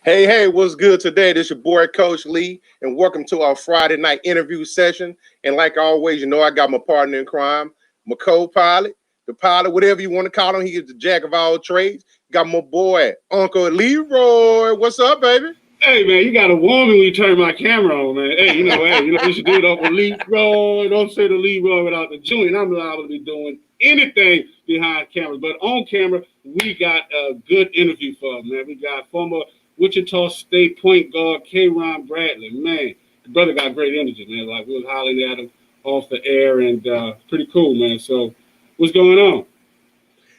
Hey, what's good today? This your boy, Coach Lee, and welcome to our Friday night interview session. And like always, I got my partner in crime, my co-pilot, the pilot, whatever you want to call him. He is the jack of all trades. Got my boy, Uncle Leroy. What's up, baby? Hey, man, you got to warn me when you turn my camera on, man. Hey, you should do it up with Leroy. Don't say the Leroy without the joint. I'm liable to be doing anything behind cameras. But on camera, we got a good interview for him, man. We got former Wichita State point guard Karon Bradley. Man, the brother got great energy, man. Like, we was hollering at him off the air, and pretty cool, man. So, what's going on?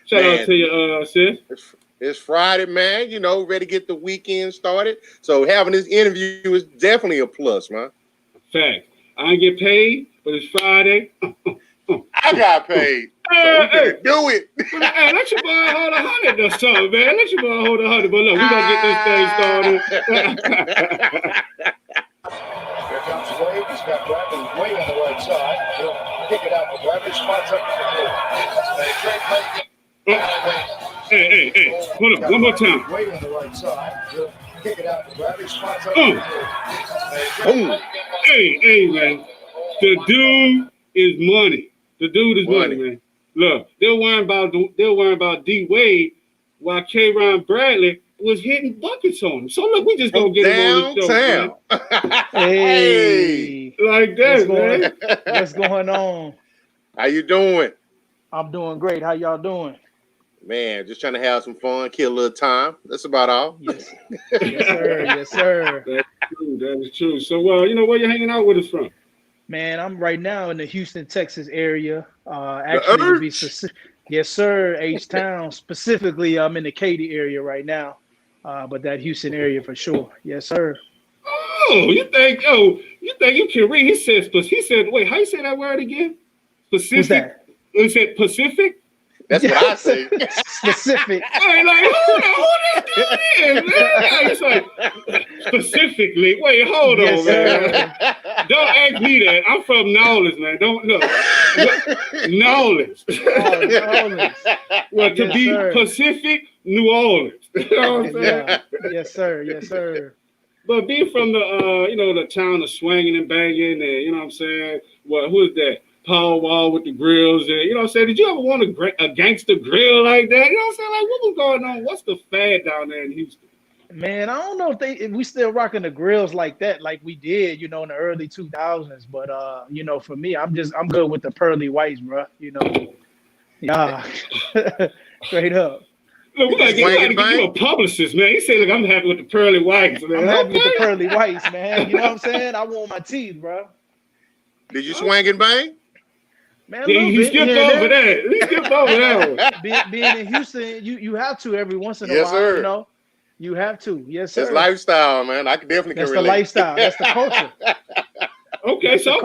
Shout out to you, sis. It's Friday, man. Ready to get the weekend started. So having this interview is definitely a plus, man. Fact. I ain't get paid, but it's Friday. I got paid. So we can do it. Hey, let your boy hold 100 or something, man. Let your boy hold 100. But look, we gonna get this thing started. Here comes Wade. He's got Bradley Wade on the right side. He'll kick it out. Bradley spots up to the Hey. Hold up, one more time. Wade on the right side. He'll kick it out. Bradley spots up to Hey, man. The dude is money. The dude is money, man. Look, they're worrying about D Wade while Karon Bradley was hitting buckets on him. So look, we just gonna get him on the show. Hey, like that, man. What's going on? How you doing? I'm doing great. How y'all doing? Man, just trying to have some fun, kill a little time. That's about all. Yes, yes, sir. That is true. So, where you hanging out with us from? Man, I'm right now in the Houston, Texas area. Actually, to be specific, yes, sir. H-Town. Specifically, I'm in the Katy area right now. But that Houston area for sure. Yes, sir. Oh, you think you can read? He said, wait, how you say that word again? Specific. What's that? He said Pacific. That's what I say. Specific. Hey, like, who this dude is, man? It's like, specifically. Wait, hold on, man. Don't ask me that. I'm from New Orleans, man. Don't look. New Orleans. Well, to be sir. Pacific, New Orleans. You know what I'm saying? Yeah. Yes, sir. But being from the town of swinging and banging, and you know what I'm saying? Well, who is that? Power Wall with the grills, and you know what I'm saying? Did you ever want a gangster grill like that? You know what I'm saying? Like, what was going on? What's the fad down there in Houston? Man, I don't know if we still rocking the grills like that, like we did, in the early 2000s. But for me, I'm good with the pearly whites, bro. Yeah, straight up. Look, we gotta get you a publicist, man. He said, "Look, I'm happy with the pearly whites, man." I'm happy with the pearly whites, man. You know what I'm saying? I want my teeth, bro. Did you swing and bang? Man, he skipped over that. He skipped over that one. Being in Houston, you have to every once in a yes, while, sir. You have to. Yes, sir. It's lifestyle, man. I can definitely That's relate. The lifestyle. That's the culture. So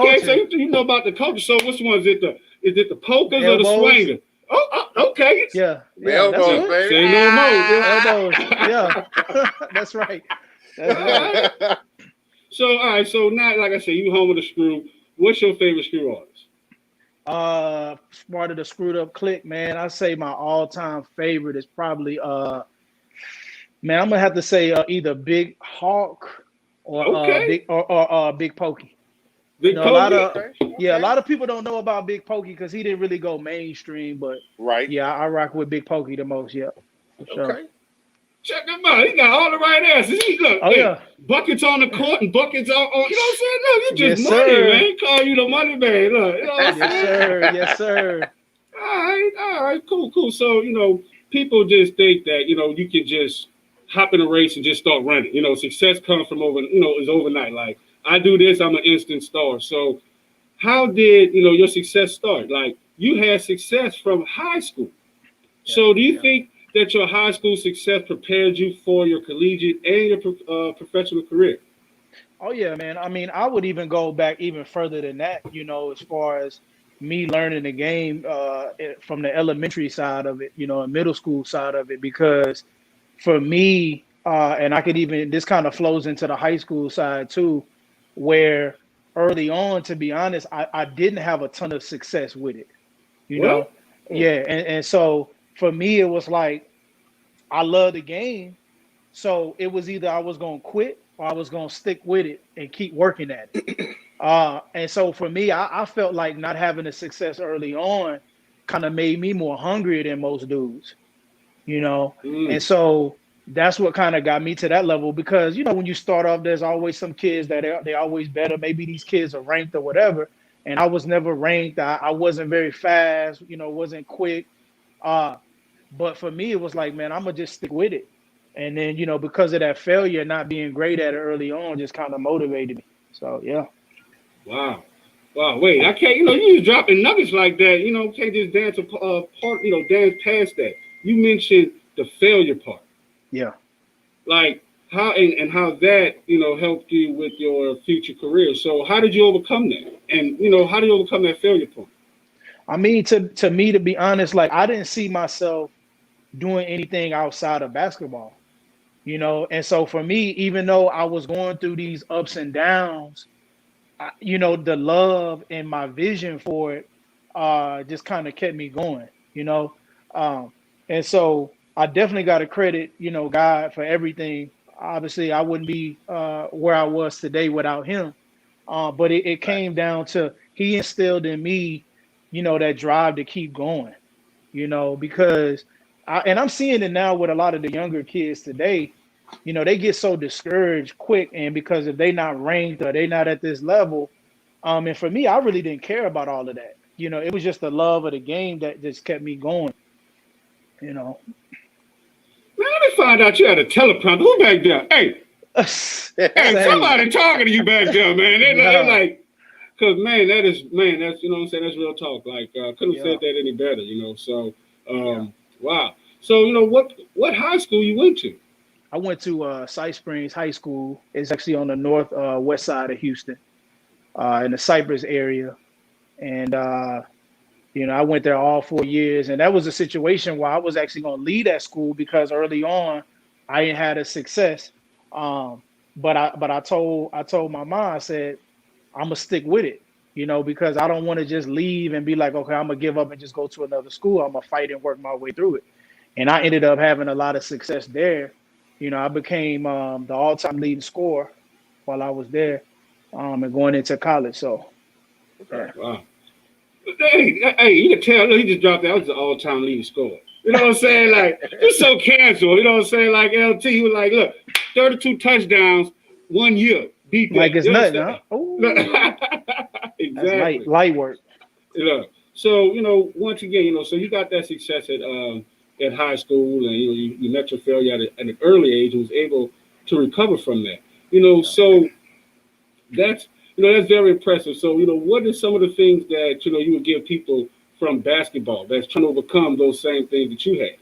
you know about the culture. So which one is it? Is it the polkas or the swinger? Oh, okay. Yeah. Elbows, baby. Say no more. Elbows. Yeah. That's right. Right. So all right. So now, like I said, you home with a screw. What's your favorite screw artist? Part of the Screwed Up Clique, man. I say my all-time favorite is probably I'm gonna have to say either Big Hawk or Big Pokey. Big Pokey? A lot of people don't know about Big Pokey because he didn't really go mainstream, but yeah, I rock with Big Pokey the most. Yeah, for sure. Okay. Check him out. He got all the right answers. Buckets on the court and buckets on. You know what I'm saying? Look, you just money, man. He call you the money man. Look, you know what I'm saying? Yes, sir. All right, cool. So, people just think that, you can just hop in a race and just start running. Success comes from is overnight. Like, I do this, I'm an instant star. So, how did, your success start? Like, you had success from high school. So, do you think that your high school success prepared you for your collegiate and your professional career? Oh, yeah, man. I mean, I would even go back even further than that, as far as me learning the game from the elementary side of it, and middle school side of it, because for me, and I could even, this kind of flows into the high school side too, where early on, to be honest, I didn't have a ton of success with it, know? Yeah. And so for me, it was like, I love the game, So it was either I was gonna quit or I was gonna stick with it and keep working at it. And so for me, I felt like not having the success early on kind of made me more hungry than most dudes, you know. And so that's what kind of got me to that level because when you start off, there's always some kids that they always better. Maybe these kids are ranked or whatever, and I was never ranked. I wasn't very fast, wasn't quick. But for me, it was like, man, I'm gonna just stick with it. And then because of that failure, not being great at it early on, just kind of motivated me. So yeah. Wow. Wait, I can't. You just dropping nuggets like that. Can't just dance dance past that. You mentioned the failure part. Yeah. Like how and how that helped you with your future career. So how did you overcome that? And how do you overcome that failure point? I mean, to me, to be honest, like I didn't see myself doing anything outside of basketball. And so for me, even though I was going through these ups and downs, the love and my vision for it just kind of kept me going. And so I definitely got to credit, God for everything. Obviously, I wouldn't be where I was today without him. But it came down to he instilled in me, that drive to keep going, because I'm seeing it now with a lot of the younger kids today. They get so discouraged quick, and because if they're not ranked or they're not at this level, and for me, I really didn't care about all of that. It was just the love of the game that just kept me going. Man, let me find out you had a teleprompter. Who back there? Hey, somebody talking to you back there, man. They're like, because that's that's that's real talk. Like, couldn't have said that any better, So, wow. So, what high school you went to? I went to Sight Springs High School. It's actually on the north west side of Houston, in the Cypress area. And, I went there all 4 years. And that was a situation where I was actually going to leave that school because early on I ain't had a success. But I told my mom, I said, I'm going to stick with it, because I don't want to just leave and be like, okay, I'm going to give up and just go to another school. I'm going to fight and work my way through it. And I ended up having a lot of success there. I became the all-time leading scorer while I was there and going into college. So, yeah. Wow. Hey, you can tell he just dropped that. I was the all-time leading scorer. You know what I'm saying? Like, it's so casual. You know what I'm saying? Like, LT, he was like, look, 32 touchdowns 1 year. Beat that. Like it's nothing, huh? Exactly. That's light work. So, once again, so you got that success at high school, and you met your failure at an early age and was able to recover from that. So that's very impressive. So what are some of the things that you would give people from basketball that's trying to overcome those same things that you had?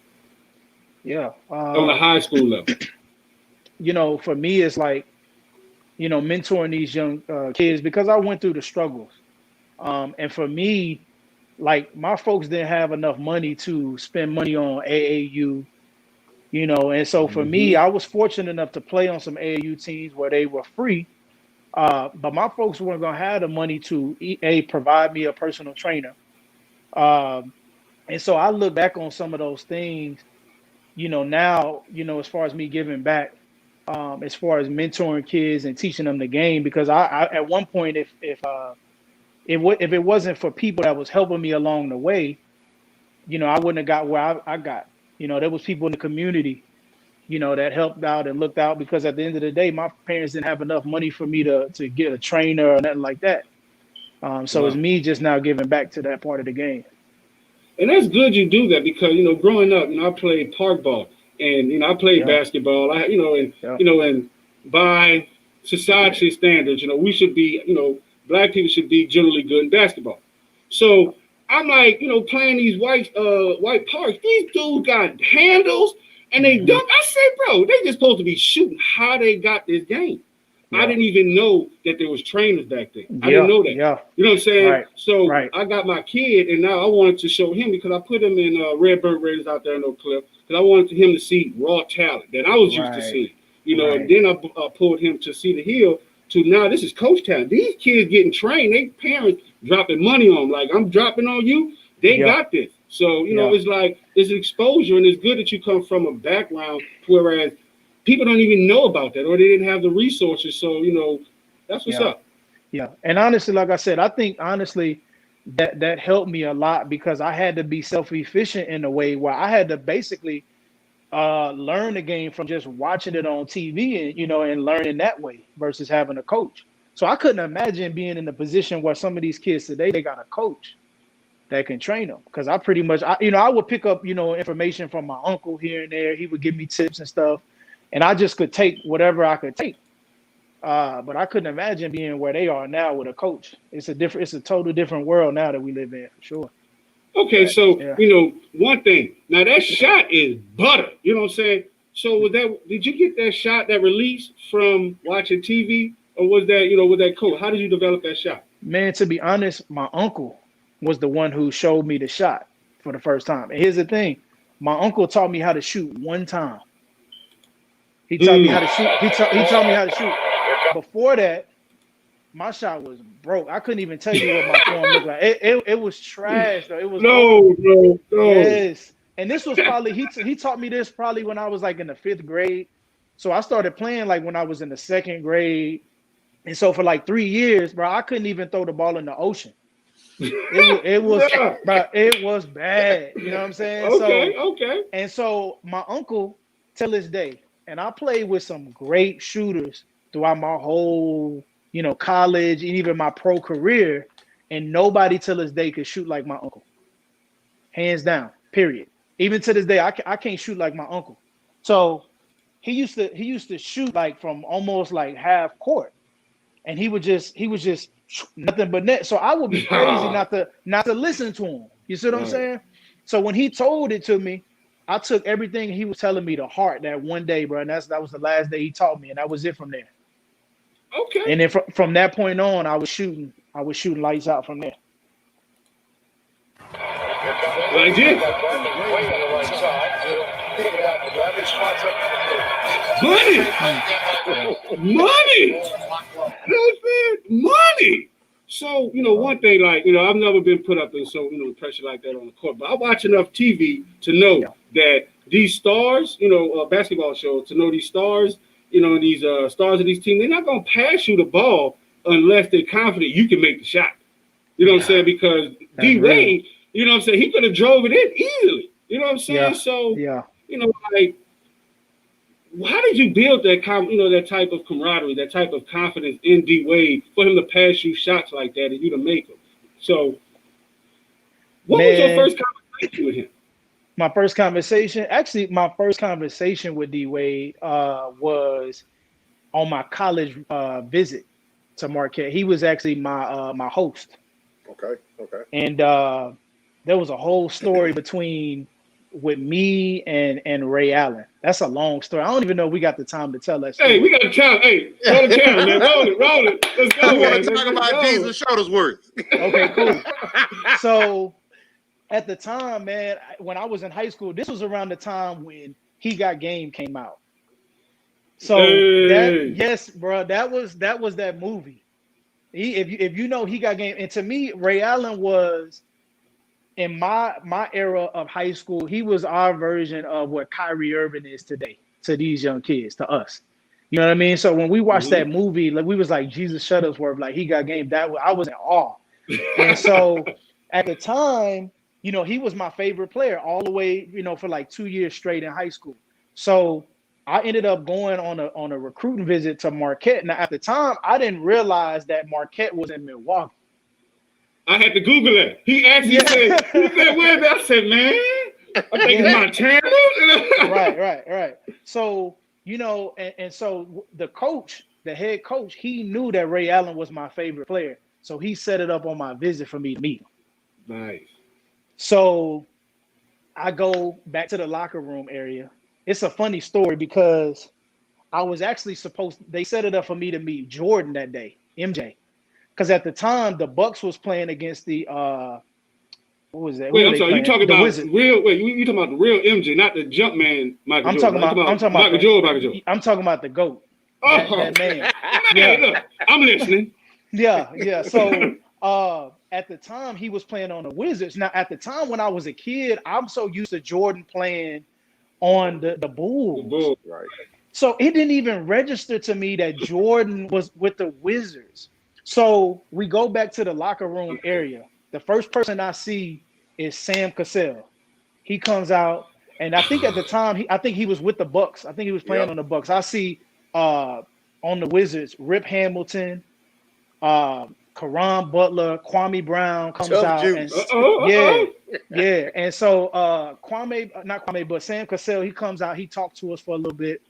Yeah, on the high school level. For me, it's like mentoring these young kids because I went through the struggles, and for me, like my folks didn't have enough money to spend money on AAU, and so for me, I was fortunate enough to play on some AAU teams where they were free, but my folks weren't going to have the money to provide me a personal trainer, and so I look back on some of those things, now, as far as me giving back, as far as mentoring kids and teaching them the game, because I at one point, if it wasn't for people that was helping me along the way, I wouldn't have got where I got. There was people in the community, that helped out and looked out, because at the end of the day, my parents didn't have enough money for me to get a trainer or nothing like that. So It's me just now giving back to that part of the game. And that's good you do that because, growing up, I played park ball and, I played basketball. And by society standards, we should be, Black people should be generally good in basketball. So I'm like, playing these white parks. These dudes got handles and they dunk. I said, bro, they just supposed to be shooting. How they got this game? Yeah. I didn't even know that there was trainers back then. I didn't know that. Yeah. You know what I'm saying? Right. So I got my kid, and now I wanted to show him because I put him in Redbird Raiders out there in Oak Cliff because I wanted him to see raw talent that I was used to seeing. And then I pulled him to Cedar Hill. To now, this is coach talent. These kids getting trained. They parents dropping money on them. Like, I'm dropping on you. They got this. So, it's like, it's exposure, and it's good that you come from a background, whereas people don't even know about that, or they didn't have the resources. So, that's what's up. Yeah. And honestly, like I said, I think honestly that helped me a lot because I had to be self-efficient in a way where I had to basically learn the game from just watching it on TV and learning that way versus having a coach. So I couldn't imagine being in a position where some of these kids today, they got a coach that can train them. Because I pretty much, I would pick up, information from my uncle here and there. He would give me tips and stuff. And I just could take whatever I could take. But I couldn't imagine being where they are now with a coach. It's a total different world now that we live in, for sure. Okay, so, one thing. Now, that shot is butter. You know what I'm saying? So did you get that shot, that release from watching TV? Or was that, with that coach? How did you develop that shot? Man, to be honest, my uncle was the one who showed me the shot for the first time. And here's the thing. My uncle taught me how to shoot one time. He taught me how to shoot. He taught me how to shoot. Before that, my shot was broke. I couldn't even tell you what my form looked like. It was trash, though. It was no. Yes. And this was probably he taught me this probably when I was like in the 5th grade. So I started playing like when I was in the 2nd grade. And so for like 3 years, bro, I couldn't even throw the ball in the ocean. It was bad. You know what I'm saying? Okay. And so my uncle, till this day, and I played with some great shooters throughout my whole, college and even my pro career, and nobody till this day could shoot like my uncle. Hands down, period. Even to this day, I can't shoot like my uncle. So he used to shoot like from almost like half court. And he was just nothing but net. So I would be crazy not to listen to him. You see what I'm saying? So when he told it to me, I took everything he was telling me to heart that one day, bro. And that was the last day he taught me, and that was it from there. Okay. And then from that point on, I was shooting lights out from there. Like this. Money. Money. So, one thing, like, I've never been put up in pressure like that on the court, but I watch enough TV to know that these stars, basketball shows, to know these stars, these stars of these teams, they're not going to pass you the ball unless they're confident you can make the shot. You know what I'm saying? Because D Wade, you know what I'm saying, he could have drove it in easily. You know what I'm saying? Yeah. So, like, how did you build that that type of camaraderie, that type of confidence in D Wade for him to pass you shots like that and you to make them? So, what was your first conversation with him? My first conversation with D Wade was on my college visit to Marquette. He was actually my host. Okay. And there was a whole story with me and Ray Allen. That's a long story. I don't even know if we got the time to tell that story. Hey, we got the time. Hey, roll the camera, man. Roll it. Let's go. We want to talk about Jesus Shuttlesworth. Okay, cool. So at the time, man, when I was in high school, this was around the time when He Got Game came out. So yes, bro, that was that movie. If you know He Got Game, and to me, Ray Allen was, in my era of high school, he was our version of what Kyrie Irving is today to these young kids, to us. You know what I mean? So when we watched that movie, like we was like Jesus Shuttlesworth, like He Got Game. I was in awe. And so at the time, he was my favorite player all the way, for like 2 years straight in high school. So I ended up going on a recruiting visit to Marquette. Now at the time, I didn't realize that Marquette was in Milwaukee. I had to Google it. He asked me, he said, where's that? I said, man, I think it's Montana. Right. So, and so the head coach, he knew that Ray Allen was my favorite player. So he set it up on my visit for me to meet him. Nice. So I go back to the locker room area. It's a funny story because I was actually they set it up for me to meet Jordan that day, MJ. Because at the time, the Bucks was playing against the what was that? Wait, I'm sorry. You talking about Wizards. You talking about the real MJ, not the Jumpman Michael Jordan. I'm talking about Michael Jordan. I'm talking about the GOAT. That man. Look, I'm listening. Yeah. So at the time, he was playing on the Wizards. Now, at the time when I was a kid, I'm so used to Jordan playing on the Bulls. Right. So it didn't even register to me that Jordan was with the Wizards. So we go back to the locker room area. The first person I see is Sam Cassell. He comes out, and I think at the time, I think he was with the Bucks. I think he was playing on the Bucks. I see on the Wizards, Rip Hamilton, Karan Butler, Kwame Brown comes Tough out, juice. and yeah. And so not Kwame, but Sam Cassell, he comes out. He talked to us for a little bit.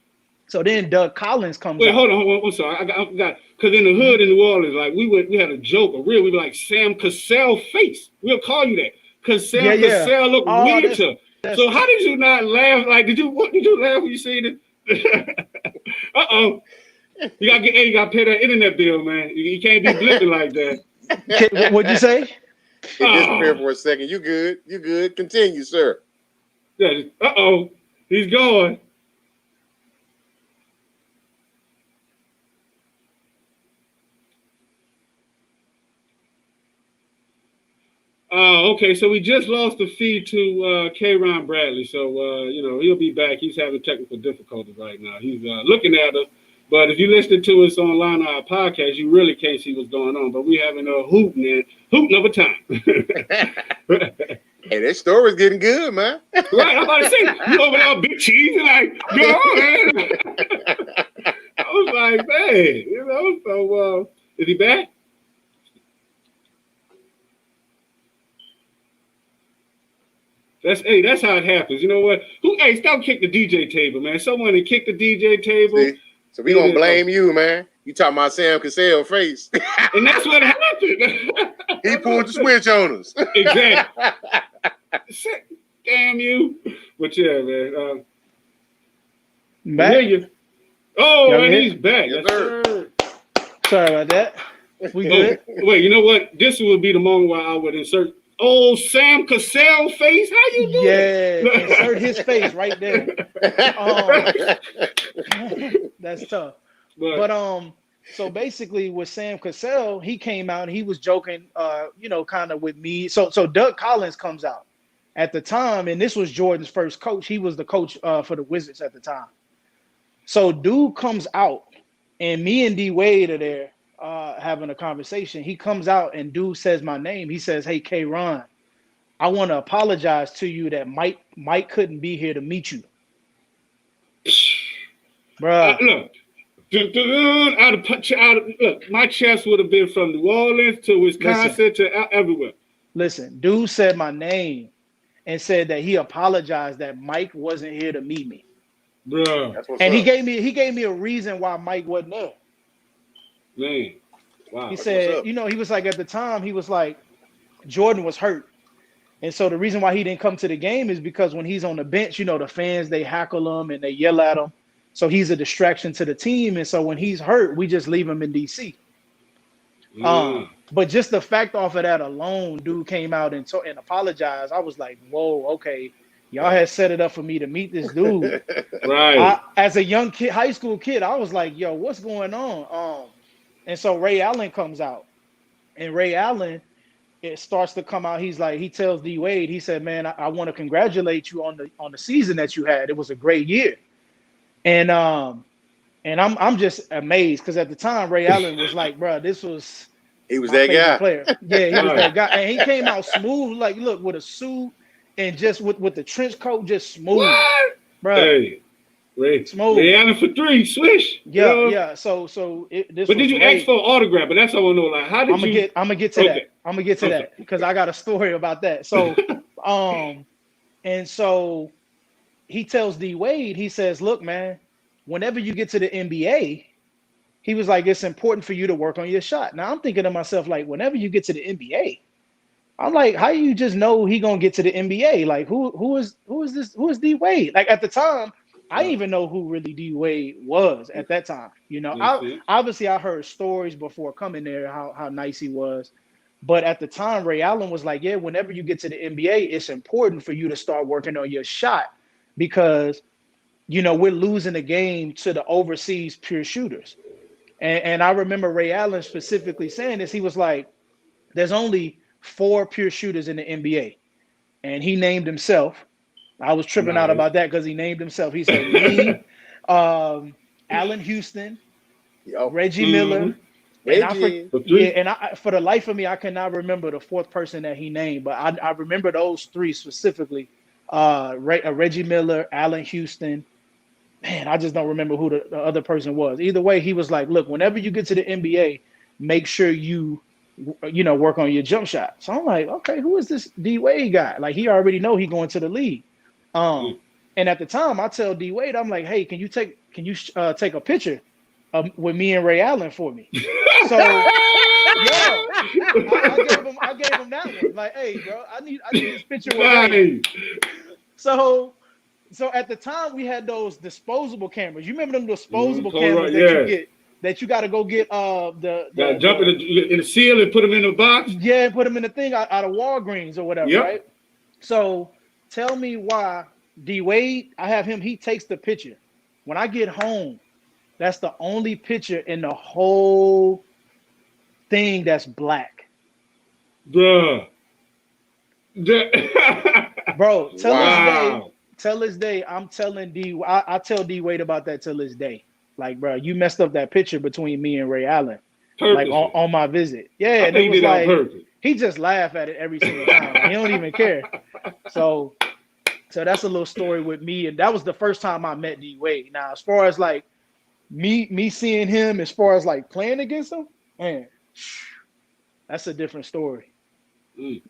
So then Doug Collins comes out. Hold on. I'm sorry. I got because in the hood in New Orleans, like we had a joke, we were like Sam Cassell face. We'll call you that because Sam Cassell looked weird. So how did you not laugh? Like, did you laugh when you seen it? You gotta pay that internet bill, man. You can't be blipping like that. What'd you say? It disappeared for a second. You good? You good? Continue, sir. Yeah. He's gone. Okay, so we just lost the feed to Karon Bradley. So, he'll be back. He's having technical difficulties right now. He's looking at us. But if you listen to us online on our podcast, you really can't see what's going on. But we having a hooting of a time. Hey, that story's getting good, man. Right, I'm about to say, you over there, big cheese, and like, go on, man. I was like, man, so is he back? That's how it happens. You know what? Stop kick the DJ table, man. Someone to kick the DJ table. See? So we gonna blame you, man. You talking about Sam Cassell face. And that's what happened. He pulled the switch on us. Exactly. Damn you. But yeah, man. Back? I hear you. Oh, Y'all man, here? he's back. Yes, Yes, sir. sir. Sorry about that. We good? Wait, you know what? This would be the moment where I would insert Sam Cassell face. How you doing? Yeah, insert his face right there. That's tough. But so basically with Sam Cassell, he came out and he was joking, kind of with me. So Doug Collins comes out at the time, and this was Jordan's first coach. He was the coach for the Wizards at the time. So dude comes out, and me and D Wade are there having a conversation. He comes out and dude says my name. He says, "Hey, Karon, I want to apologize to you that Mike couldn't be here to meet you." Bruh. Look, my chest would have been from New Orleans to Wisconsin to everywhere. Listen, dude said my name and said that he apologized that Mike wasn't here to meet me. Bro. And he gave me a reason why Mike wasn't there. Man. Wow. He said, he was like, at the time, he was like, Jordan was hurt. And so the reason why he didn't come to the game is because when he's on the bench, the fans, they hackle him and they yell at him. So he's a distraction to the team. And so when he's hurt, we just leave him in DC. But just the fact off of that alone, dude came out and apologized. I was like, whoa, okay. Y'all had set it up for me to meet this dude. Right. As a young kid, high school kid, I was like, yo, what's going on? And so Ray Allen comes out. And Ray Allen, it starts to come out. He's like, he tells D Wade, he said, man, I want to congratulate you on the season that you had. It was a great year. And I'm just amazed because at the time Ray Allen was like, bro, he was that guy. Player. Yeah, he was that guy. And he came out smooth, like look, with a suit and just with the trench coat, just smooth. What? Bro. Hey, smooth. Ray Allen for 3, swish. Yeah. So this. But did you ask for an autograph? But that's how I know. Like, how did I'm gonna get to that. I'm gonna get to that because I got a story about that. So, and so he tells D Wade, he says, look, man, whenever you get to the NBA, he was like, it's important for you to work on your shot. Now I'm thinking to myself, like, whenever you get to the NBA, I'm like, how you just know he gonna get to the NBA? Like, who is this? Who is D Wade? Like at the time, I didn't even know who really D Wade was at that time. Obviously I heard stories before coming there, how nice he was. But at the time, Ray Allen was like, yeah, whenever you get to the NBA, it's important for you to start working on your shot because, we're losing the game to the overseas pure shooters. And I remember Ray Allen specifically saying this. He was like, there's only 4 pure shooters in the NBA. And he named himself. I was tripping out about that because he named himself. He said me, Allen Houston, Yo, Reggie Miller, and Reggie. for the life of me, I cannot remember the fourth person that he named, but I remember those three specifically. Reggie Miller, Allen Houston. Man, I just don't remember who the other person was. Either way, he was like, look, whenever you get to the NBA, make sure you work on your jump shot. So I'm like, okay, who is this D Wade guy? Like, he already know he going to the league. And at the time, I tell D Wade, I'm like, hey, can you take a picture with me and Ray Allen for me? So yeah, I gave him that one. Like, hey, bro, I need this picture with Ray. So at the time, we had those disposable cameras. You remember them disposable cameras that you got to go get jump in the seal and put them in the box? Yeah, put them in the thing out of Walgreens or whatever, right? So tell me why D Wade, I have him, he takes the picture. When I get home, that's the only picture in the whole thing that's black. Bruh. Bro, till this day, I'm telling I tell D Wade about that till this day. Like, bro, you messed up that picture between me and Ray Allen. Like on my visit. Yeah, and it was like he just laughed at it every single time. Like, he don't even care. So that's a little story with me, and that was the first time I met D Wade. Now, as far as like me seeing him, as far as like playing against him, man, that's a different story. All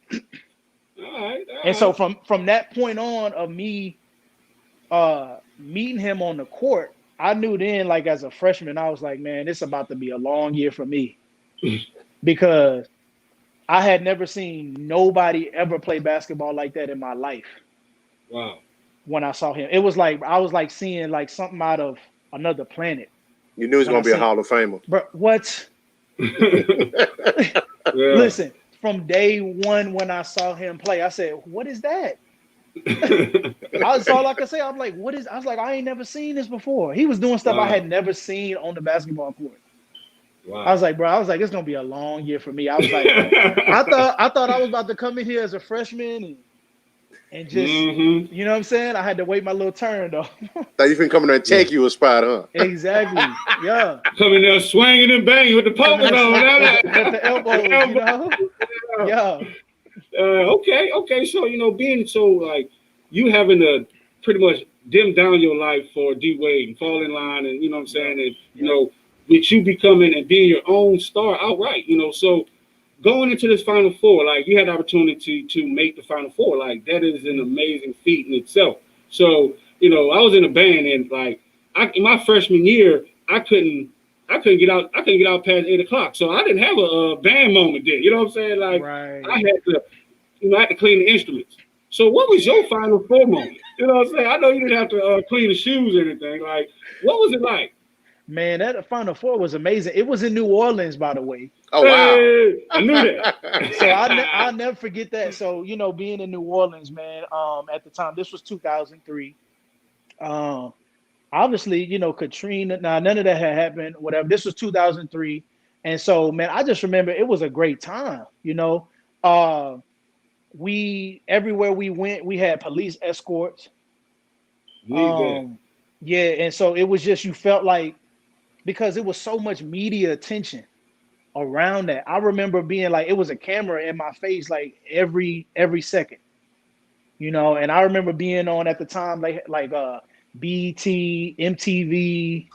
right. And so from that point on of me meeting him on the court, I knew then, like as a freshman, I was like, man, it's about to be a long year for me because I had never seen nobody ever play basketball like that in my life. Wow. When I saw him, it was like I was like seeing like something out of another planet. You knew he was going to be a Hall of Famer. Bro, what? Listen, from day one when I saw him play, I said, what is that? That's all I could say. I'm like, what is? I was like, I ain't never seen this before. He was doing stuff I had never seen on the basketball court. Wow. I was like, bro, it's gonna be a long year for me. I was like, I thought I was about to come in here as a freshman and just, you know what I'm saying? I had to wait my little turn though. Thought you been coming there and take you a spot, huh? Exactly. Yeah. Coming there swinging and banging with the pokers on. With the elbows, you know? Yeah. Okay. So, being so like you having to pretty much dim down your life for D Wade and fall in line, and you know what I'm saying, and with you becoming and being your own star outright, so going into this Final Four, like you had the opportunity to make the Final Four, like that is an amazing feat in itself. So, I was in a band, and like in my freshman year, I couldn't get out past 8:00. So I didn't have a band moment there. You know what I'm saying? Like right. I had to clean the instruments. So what was your Final Four moment? You know what I'm saying? I know you didn't have to clean the shoes or anything. Like, what was it like? Man, that Final Four was amazing. It was in New Orleans, by the way. Oh, wow. Hey, I knew that. So I'll never forget that. So, being in New Orleans, man, at the time, this was 2003. Obviously, Katrina, none of that had happened, whatever. This was 2003. And so, man, I just remember it was a great time, everywhere we went, we had police escorts. Yeah, and so it was just, you felt like, because it was so much media attention around that. I remember being like, it was a camera in my face like every second, and I remember being on at the time like BT, MTV,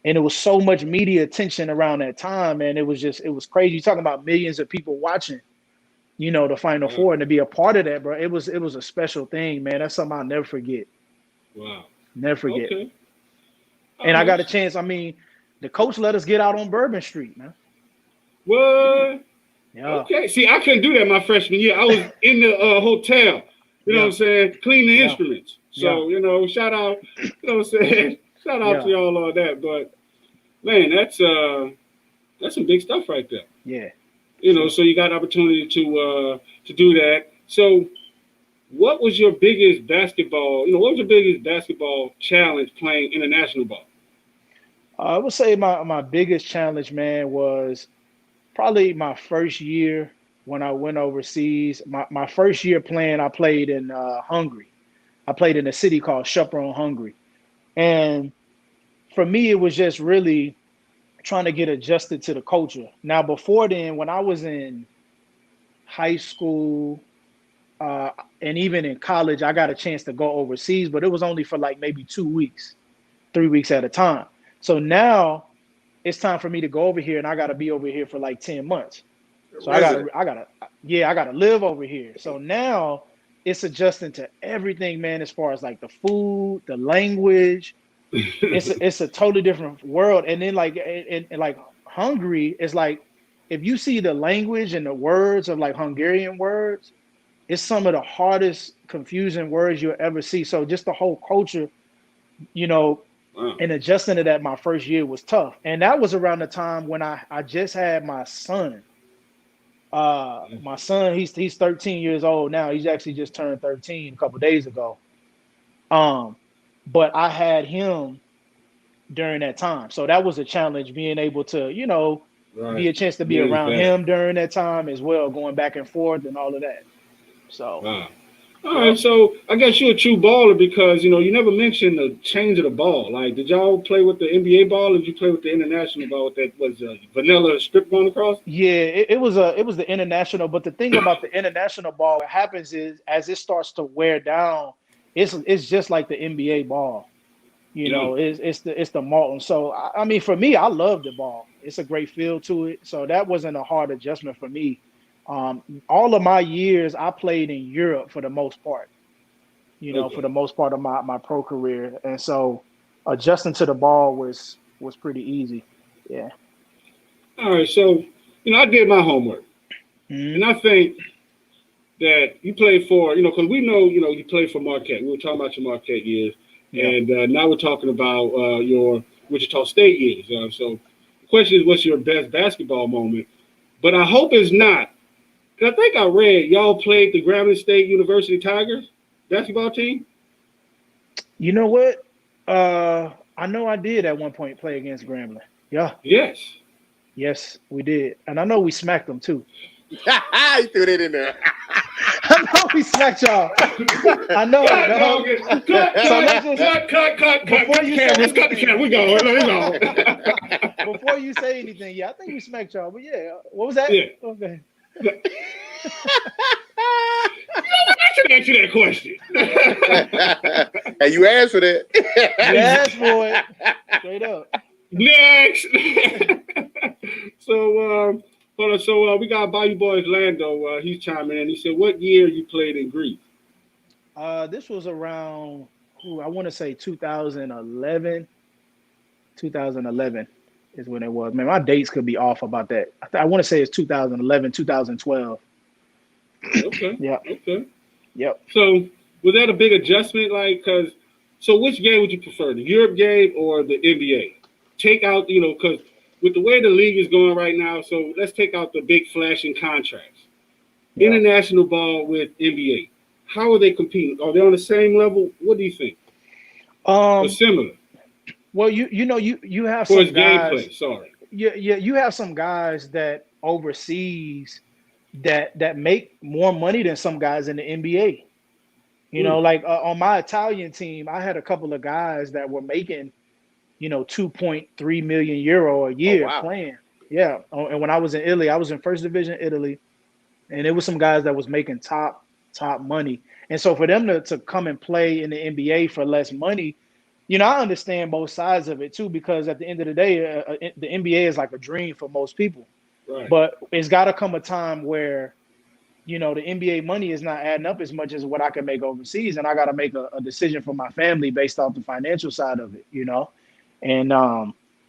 and it was so much media attention around that time, and it was crazy. You're talking about millions of people watching, the Final Four, and to be a part of that, bro, it was a special thing, man. That's something I'll never forget. Wow. Never forget. Okay. And I got a chance. I mean, the coach let us get out on Bourbon Street, man. What? Yeah. Okay. See, I couldn't do that my freshman year. I was in the hotel, you know what I'm saying, cleaning the instruments. So, shout out, what I'm saying? Shout out to y'all on that. But, man, that's some big stuff right there. Yeah. So you got opportunity to do that. So what was your biggest basketball challenge playing international ball? I would say my biggest challenge, man, was probably my first year when I went overseas. My first year playing, I played in Hungary. I played in a city called Chaperon, Hungary. And for me, it was just really trying to get adjusted to the culture. Now, before then, when I was in high school and even in college, I got a chance to go overseas, but it was only for like maybe 2 weeks, 3 weeks at a time. So now it's time for me to go over here, and I got to be over here for like 10 months. So I gotta live over here. So now it's adjusting to everything, man, as far as like the food, the language. It's a totally different world. And then like in like Hungary, it's like if you see the language and the words of like Hungarian words, it's some of the hardest, confusing words you'll ever see. So just the whole culture, you know, and adjusting to that my first year was tough. And that was around the time when I just had my son. My son, he's 13 years old now. He's actually just turned 13 a couple days ago. But I had him during that time. So that was a challenge, being able to, you know, be a chance to be around him during that time as well, going back and forth and all of that. So all right, so I guess you're a true baller because, you know, you never mentioned the change of the ball. Like, did y'all play with the NBA ball or did you play with the international ball with that was vanilla strip going across? Yeah, it was the international. But the thing about the international ball, what happens is as it starts to wear down, it's just like the NBA ball. You know, it's the Martin. So I mean, for me, I love the ball. It's a great feel to it. So that wasn't a hard adjustment for me. All of my years, I played in Europe for the most part, you know, for the most part of my pro career. And so adjusting to the ball was pretty easy. Yeah. All right. So, you know, I did my homework. And I think that you played for, you know, because we know, you know, you played for Marquette. We were talking about your Marquette years. Yeah. And now we're talking about your Wichita State years. So the question is, what's your best basketball moment? But I hope it's not. I think I read y'all played the Grambling State University Tigers basketball team. You know what? I know I did at one point play against Grambling. Yeah. Yes, we did. And I know we smacked them too. You threw that in there. I know we smacked y'all. I know. Cut. Let's cut the camera. We go. Before you say anything, yeah, I think we smacked y'all. But yeah, what was that? Yeah. Okay. I should answer that question. And you asked for that. You asked for it. Straight up. Next. So, we got Bayou Boys Lando. He's chiming in. He said, "What year you played in Greece?" This was around, I want to say 2011. 2011 is when it was. Man, my dates could be off about that. I want to say it's 2011, 2012. Okay. Yeah. Okay. Yep. So was that a big adjustment? So which game would you prefer, the Europe game or the NBA? Take out, you know, because with the way the league is going right now, so let's take out the big flashing contracts. Yeah. International ball with NBA. How are they competing? Are they on the same level? What do you think? Or similar? Well, you have some guys. Gameplay, sorry. Yeah, you have some guys that overseas that make more money than some guys in the NBA. You know, like on my Italian team, I had a couple of guys that were making, you know, 2.3 million euro a year playing. Yeah. And when I was in Italy, I was in first division Italy, and it was some guys that was making top money. And so for them to come and play in the NBA for less money, you know, I understand both sides of it too, because at the end of the day, the NBA is like a dream for most people. Right. But it's got to come a time where, you know, the NBA money is not adding up as much as what I can make overseas, and I got to make a decision for my family based off the financial side of it, you know. And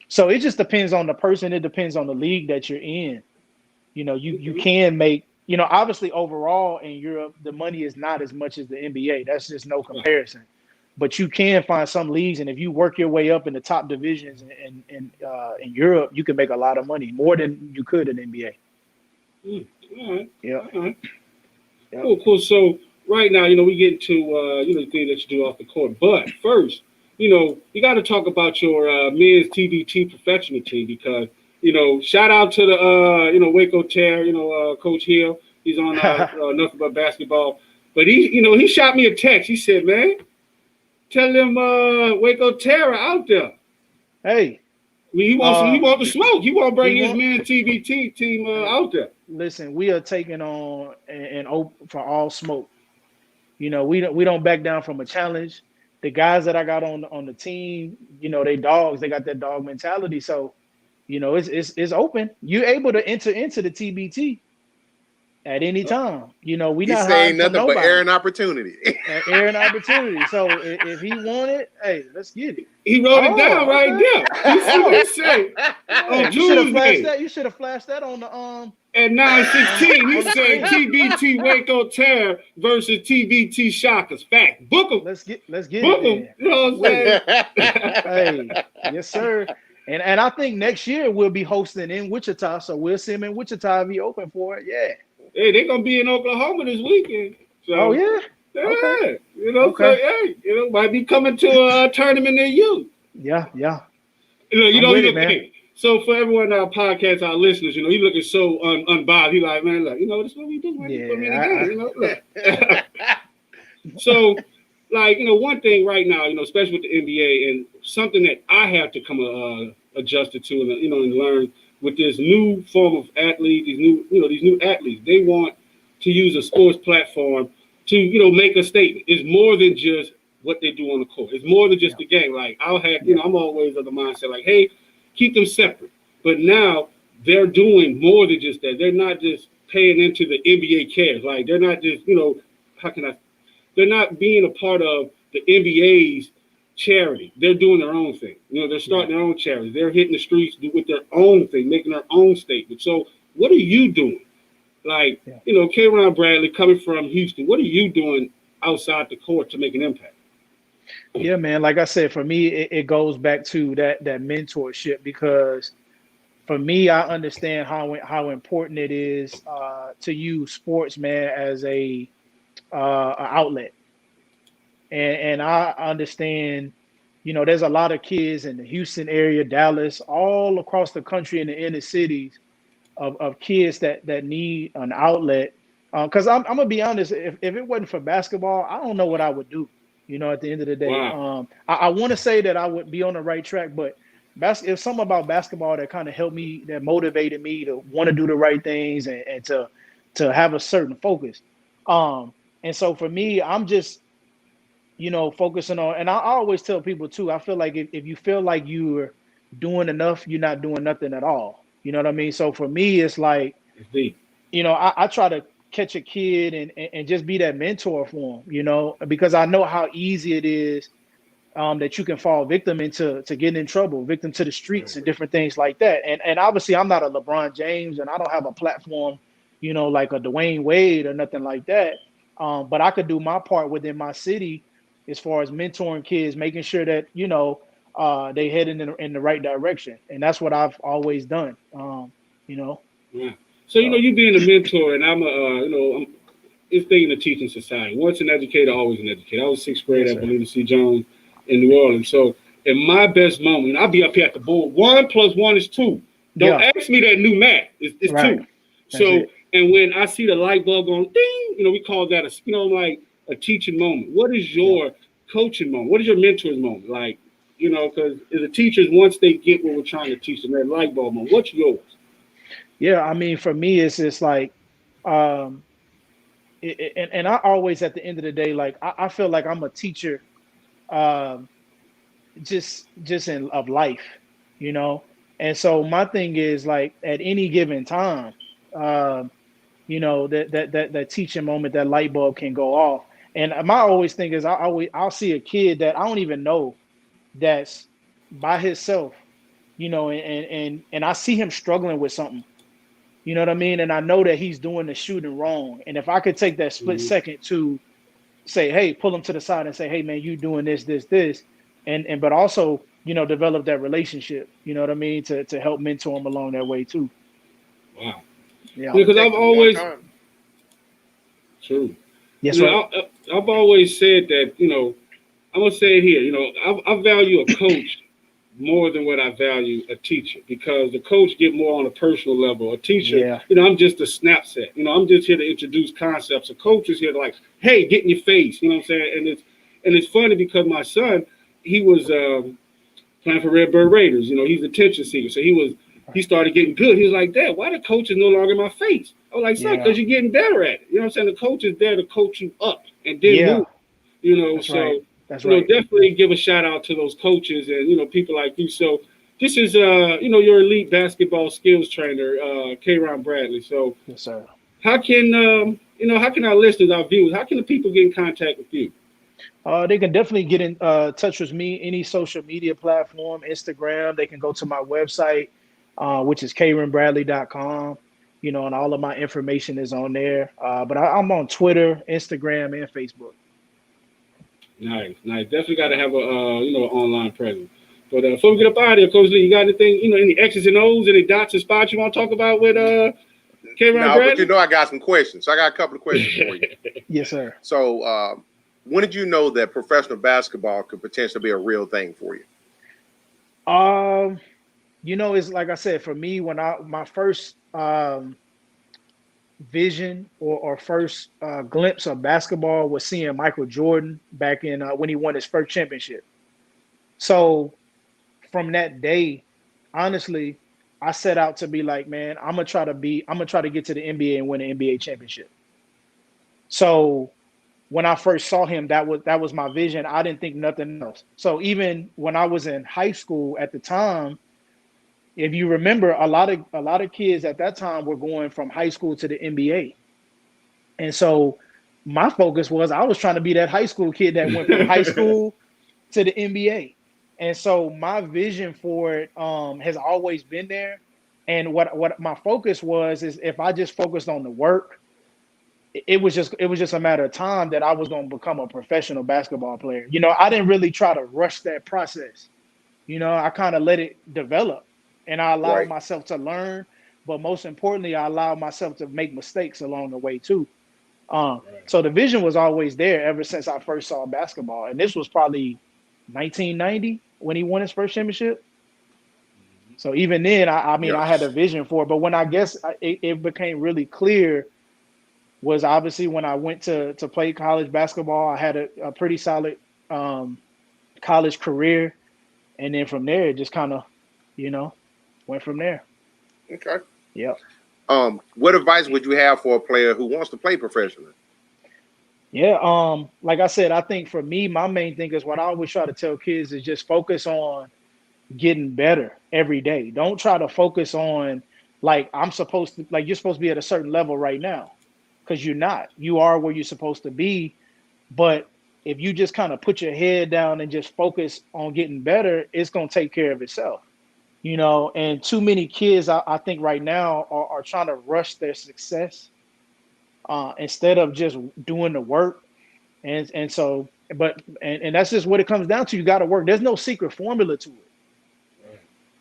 so it just depends on the person. It depends on the league that you're in. You know, you can make, you know, obviously overall in Europe, the money is not as much as the NBA. That's just no comparison. But you can find some leagues, and if you work your way up in the top divisions in Europe, you can make a lot of money, more than you could in the NBA. All right. Yeah. All right. Yep. Cool. So right now, you know, we get into you know, the thing that you do off the court. But first, you know, you got to talk about your men's TBT professional team, because, you know, shout out to the you know, Waco Terror, you know, Coach Hill. He's on Nothing But Basketball. But he shot me a text. He said, "Man, tell them Waco Terror out there." Hey, He wants the smoke. He want to bring his man TBT team out there. Listen, we are taking on and open for all smoke. You know, we don't back down from a challenge. The guys that I got on the team, you know, they dogs. They got that dog mentality. So, you know, it's open. You're able to enter into the TBT at any time. You know, we not hiding from nobody. But air and opportunity. Air and opportunity. So if he want it, hey, let's get it. He wrote it down right there. You see what he said on Tuesday. You should have flashed that on the At 9:16, he said TBT Waco Terror versus TBT Shockers. Fact. Book them. Let's get Book it. them. You know what I'm Hey, saying? yes, sir. And I think next year we'll be hosting in Wichita, so we'll see him in Wichita if he open for it. Yeah. Hey, they're gonna be in Oklahoma this weekend. So, oh yeah. Yeah. Okay. You know, Okay. so hey, you know, might be coming to a tournament near you. Yeah. Hey, so for everyone our podcast, our listeners, you know, he looking so unbothered. He like, man, look, you know, this is what we do when you put me in the game, you know. Look. So, like, you know, one thing right now, you know, especially with the NBA and something that I have to come adjusted to and you know and learn with this new form of athlete, these new athletes, they want to use a sports platform to, you know, make a statement. It's more than just what they do on the court. It's more than just the game. Like I'll have, you know, I'm always of the mindset like, hey, keep them separate. But now they're doing more than just that. They're not just paying into the NBA cares. Like they're not just, you know, they're not being a part of the NBA's charity. They're doing their own thing. You know, they're starting their own charity. They're hitting the streets with their own thing, making their own statement. So what are you doing? Like, you know, Karon Bradley coming from Houston, what are you doing outside the court to make an impact? Yeah, man. Like I said, for me, it goes back to that mentorship because for me, I understand how important it is to use sports, man, as a outlet. And I understand, you know, there's a lot of kids in the Houston area, Dallas, all across the country in the inner cities of kids that need an outlet. Because I'm going to be honest, if it wasn't for basketball, I don't know what I would do, you know, at the end of the day. Wow. I want to say that I would be on the right track, but it's something about basketball that kind of helped me, that motivated me to want to do the right things and to have a certain focus. And so for me, I'm just, you know, focusing on, and I always tell people too, I feel like if you feel like you're doing enough, you're not doing nothing at all. You know what I mean? So for me, it's like, you know, I try to catch a kid and just be that mentor for him, you know, because I know how easy it is that you can fall victim to getting in trouble, victim to the streets and different things like that. And obviously I'm not a LeBron James and I don't have a platform, you know, like a Dwayne Wade or nothing like that. But I could do my part within my city as far as mentoring kids, making sure that, you know, they head in the right direction. And that's what I've always done, you know. Yeah. So, you know, you being a mentor, and I'm it's thinking of teaching society. Once an educator, always an educator. I was sixth grade at Believe C. Jones in New Orleans. So, in my best moment, I'll be up here at the board. 1 + 1 is 2. Don't ask me that new math. It's right. 2. That's so, it. And when I see the light bulb going ding, you know, we call that like a teaching moment. What is your coaching moment? What is your mentor's moment? Like, you know, because the teachers, once they get what we're trying to teach them, that light bulb moment, what's yours? Yeah, I mean, for me, it's just like, and I always, at the end of the day, like, I feel like I'm a teacher, just of life, you know? And so my thing is, like, at any given time, you know, that teaching moment, that light bulb can go off. And my always thing is, I'll see a kid that I don't even know that's by himself, you know, and I see him struggling with something. You know what I mean? And I know that he's doing the shooting wrong. And if I could take that split second to say, hey, pull him to the side and say, hey, man, you doing this, and but also, you know, develop that relationship, you know what I mean, to help mentor him along that way too. Wow. Yeah. Because I've always true. Yes, you know, I've always said that, you know, I'm gonna say it here, you know, I value a coach more than what I value a teacher, because the coach get more on a personal level. A teacher, you know, I'm just a snapshot. You know, I'm just here to introduce concepts. A coach is here to, like, hey, get in your face. You know what I'm saying? And it's funny because my son, he was playing for Redbird Raiders. He's a attention seeker. So he started getting good. He was like, Dad, why the coach is no longer in my face? I was like, son, because you're getting better at it. You know what I'm saying? The coach is there to coach you up and then move. That's right. That's definitely give a shout out to those coaches and, people like you. So this is, your elite basketball skills trainer, Karon Bradley. So yes, sir. How can, how can our listeners, our viewers, how can the people get in contact with you? They can definitely get in touch with me, any social media platform, Instagram. They can go to my website, which is karonbradley.com, and all of my information is on there. But I'm on Twitter, Instagram, and Facebook. Nice. Definitely got to have a, online presence. But before we get up out of here, Coach Lee, you got anything, any X's and O's, any dots and spots you want to talk about with Karon Bradley? But I got some questions. So I got a couple of questions for you. Yes, sir. So when did you know that professional basketball could potentially be a real thing for you? It's like I said, for me, when my first vision or first glimpse of basketball was seeing Michael Jordan back in when he won his first championship. So from that day, honestly, I set out to be like, man, I'm gonna try to get to the NBA and win an NBA championship. So when I first saw him, that was my vision. I didn't think nothing else. So even when I was in high school at the time, if you remember, a lot of kids at that time were going from high school to the NBA. And so my focus was I was trying to be that high school kid that went from high school to the NBA. And so my vision for it has always been there. And what my focus was is if I just focused on the work, it was just a matter of time that I was going to become a professional basketball player. I didn't really try to rush that process. I kind of let it develop and I allowed myself to learn. But most importantly, I allowed myself to make mistakes along the way too. So the vision was always there ever since I first saw basketball. And this was probably 1990 when he won his first championship. So even then, I had a vision for it. But when I guess it became really clear was obviously when I went to play college basketball. I had a pretty solid college career. And then from there, it just kind of, went from there. Okay. Yep. What advice would you have for a player who wants to play professionally? Yeah, like I said, I think for me, my main thing is what I always try to tell kids is just focus on getting better every day. Don't try to focus on you're supposed to be at a certain level right now, because you're not. You are where you're supposed to be. But if you just kind of put your head down and just focus on getting better, it's going to take care of itself. And too many kids, I think right now are trying to rush their success instead of just doing the work. And that's just what it comes down to. You got to work. There's no secret formula to it.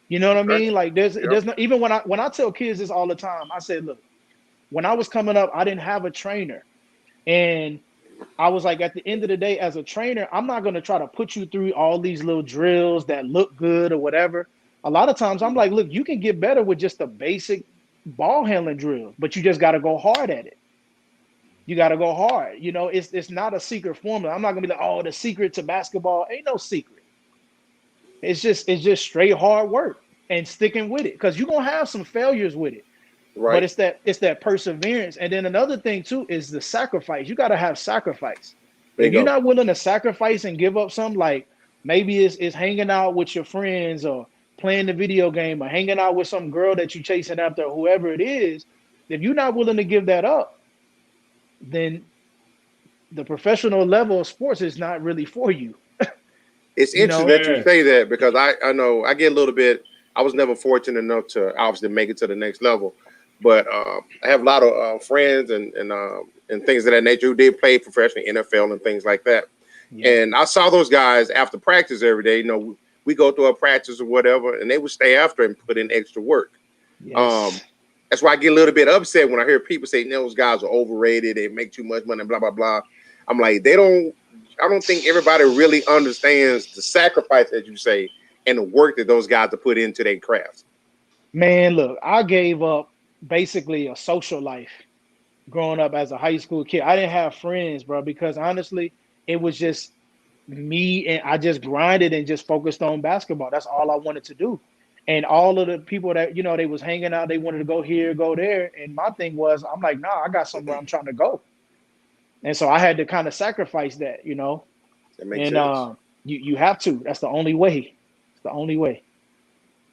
You know what I mean? Like there's no, even when I tell kids this all the time, I said, look, when I was coming up, I didn't have a trainer. And I was like, at the end of the day, as a trainer, I'm not going to try to put you through all these little drills that look good or whatever. A lot of times I'm like, look, you can get better with just the basic ball handling drills, but you just got to go hard at it. You got to go hard. It's not a secret formula. I'm not going to be like, oh, the secret to basketball ain't no secret. It's just straight hard work and sticking with it, because you're going to have some failures with it. Right. But it's that perseverance. And then another thing too is the sacrifice. You got to have sacrifice. If you're not willing to sacrifice and give up something, like maybe it's hanging out with your friends or playing the video game or hanging out with some girl that you're chasing after, or whoever it is, if you're not willing to give that up, then the professional level of sports is not really for you. It's interesting that you say that, because I know I get a little bit, I was never fortunate enough to obviously make it to the next level, but I have a lot of friends and things of that nature who did play professionally, NFL and things like that. Yeah. And I saw those guys after practice every day. We go through a practice or whatever, and they would stay after and put in extra work. Yes. That's why I get a little bit upset when I hear people say, those guys are overrated, they make too much money, blah, blah, blah. I'm like, I don't think everybody really understands the sacrifice, as you say, and the work that those guys have put into their craft. Man, look, I gave up basically a social life growing up as a high school kid. I didn't have friends, bro, because honestly, it was just and I just grinded and just focused on basketball. That's all I wanted to do. And all of the people that, they was hanging out, they wanted to go here, go there. And my thing was, I'm like, nah, I got somewhere I'm trying to go. And so I had to kind of sacrifice that, That makes sense. You have to. That's the only way. It's the only way.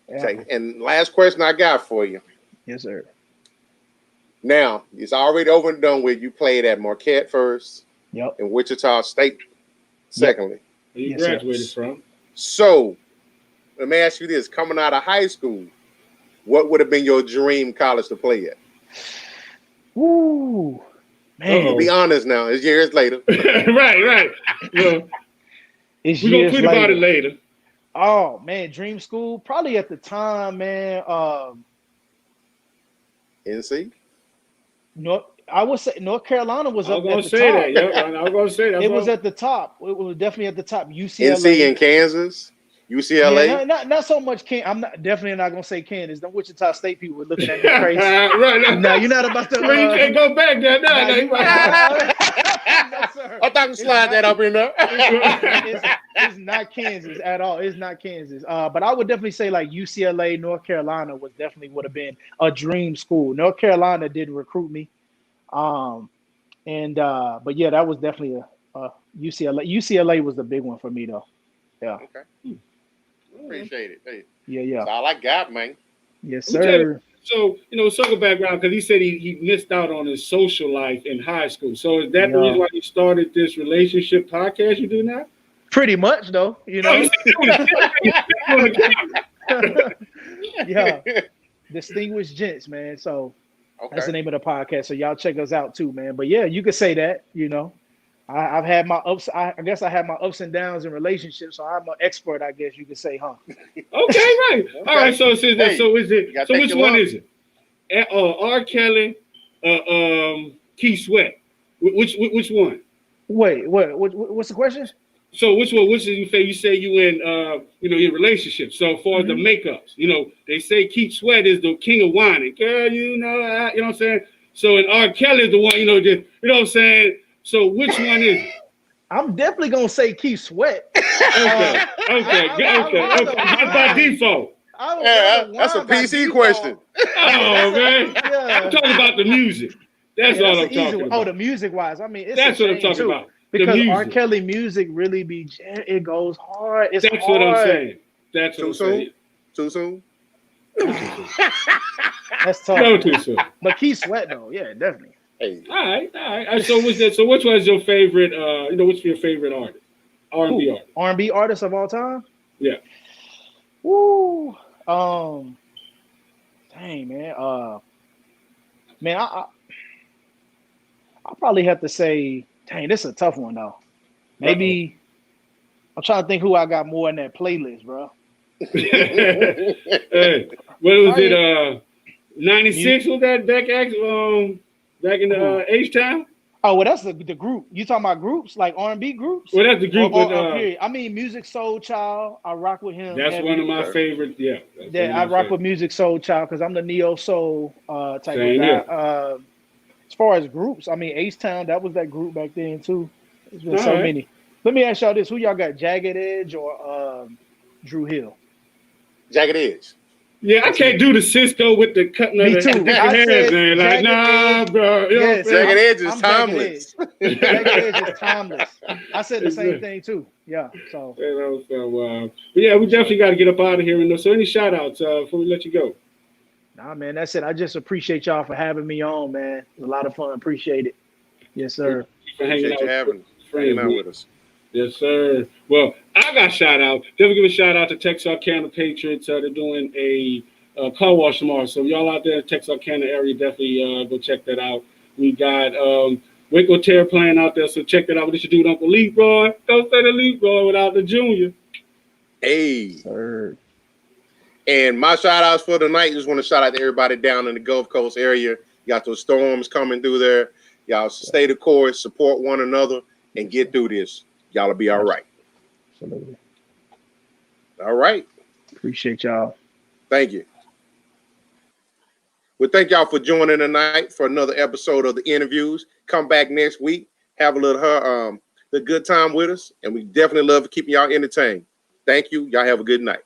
Yeah. Okay. And last question I got for you. Yes, sir. Now, it's already over and done with. You played at Marquette first. Yep. And Wichita State secondly. You Yes, graduated sir. from. So let me ask you this: coming out of high school, what would have been your dream college to play at? Ooh, man. Be honest now. It's years later. right. Well, It's we're gonna years tweet later. about it later. Oh man, dream school. Probably at the time, man. NC. I would say North Carolina was I up was at gonna the say top. that. Yeah, I was gonna say that. It was at the top. It was definitely at the top. UCLA. NC in Kansas. UCLA. Yeah, not so much. I'm definitely not gonna say Kansas. The Wichita State people were looking at me crazy. right. No, you're not about to. Well, you can't go back there. No, No, sir. I thought I could slide that up in there. It's not Kansas at all. It's not Kansas. But I would definitely say like UCLA, North Carolina would have been a dream school. North Carolina did recruit me. But yeah, that was definitely a UCLA. UCLA was the big one for me though. Yeah. Okay. Appreciate it. Hey, Yeah. that's all I got, man. Yes, Let me tell sir. So, circle background, because he said he missed out on his social life in high school. So is that the Yeah. reason why you started this relationship podcast you do now? Pretty much though, Yeah. Distinguished gents, man. So that's the name of the podcast. So y'all check us out too, man. But yeah, you could say that, I've had my ups. I guess I had my ups and downs in relationships, so I'm an expert. I guess you could say, huh? Okay, right. All right. So is it? So which one is it? R. Kelly, Keith Sweat. Which one? Wait, what's the question? So which one? Which is you say? You say you in your relationship. So far as the makeups, they say Keith Sweat is the king of whining. Girl, you know what I'm saying. So and R. Kelly is the one, just what I'm saying. So which one is it? I'm definitely gonna say Keith Sweat. Okay. By default. That's a PC question. Oh man, Yeah. I'm talking about the music. That's all I'm talking about. Oh, the music wise, I mean, it's That's a what I'm shame, talking too, about. because music. R. Kelly music really it goes hard. It's That's hard. what I'm saying. That's what Too I'm soon? saying. Too soon? That's tough. No, too soon. But Keith Sweat though, yeah, definitely. Hey. All right. So which was your favorite? What's your favorite artist? R&B artist. R&B artist of all time? Yeah. Woo. Dang, man. Man, I probably have to say, dang, this is a tough one though. Maybe I'm trying to think who I got more in that playlist, bro. Hey, what was it? 96 was that back in the H-Town? Oh, well, that's the group. You talking about groups like R&B groups? Well, that's the group with. Period. I mean, Music Soul Child. I rock with him. That's heavy. one of my favorite. Yeah. I rock with Music Soul Child because I'm the neo soul type Same of guy. As far as groups, I mean, H-Town, that was that group back then too. There's been so many. Let me ask y'all this: who y'all got, Jagged Edge or Drew Hill? Jagged Edge. Yeah, I can't do the Cisco with the cutting of Me the too. hands, man. Like, nah, bro. You know what I'm saying? Jagged Edge is timeless. Jagged Edge is timeless. I said the same thing too. Yeah. So. But yeah, we definitely got to get up out of here. So any shout outs before we let you go? Nah, man, that's it. I just appreciate y'all for having me on, man. It was a lot of fun. Appreciate it. Yes, sir. For hanging out with us. Yes, sir. Well, I got shout out. Definitely give a shout out to Texarkana Patriots. They're doing a car wash tomorrow. So y'all out there in the Texarkana area, definitely go check that out. We got Waco Terror playing out there, so check that out. This your dude, Uncle Leroy. Don't say the Leroy without the junior. Hey. Sir. And my shout outs for tonight, just want to shout out to everybody down in the Gulf Coast area. You got those storms coming through there. Y'all stay the course, support one another, and get through this. Y'all will be all right. Absolutely. All right. Appreciate y'all. Thank you. Well, thank y'all for joining tonight for another episode of the interviews. Come back next week. Have a little the good time with us, and we definitely love keeping y'all entertained. Thank you. Y'all have a good night.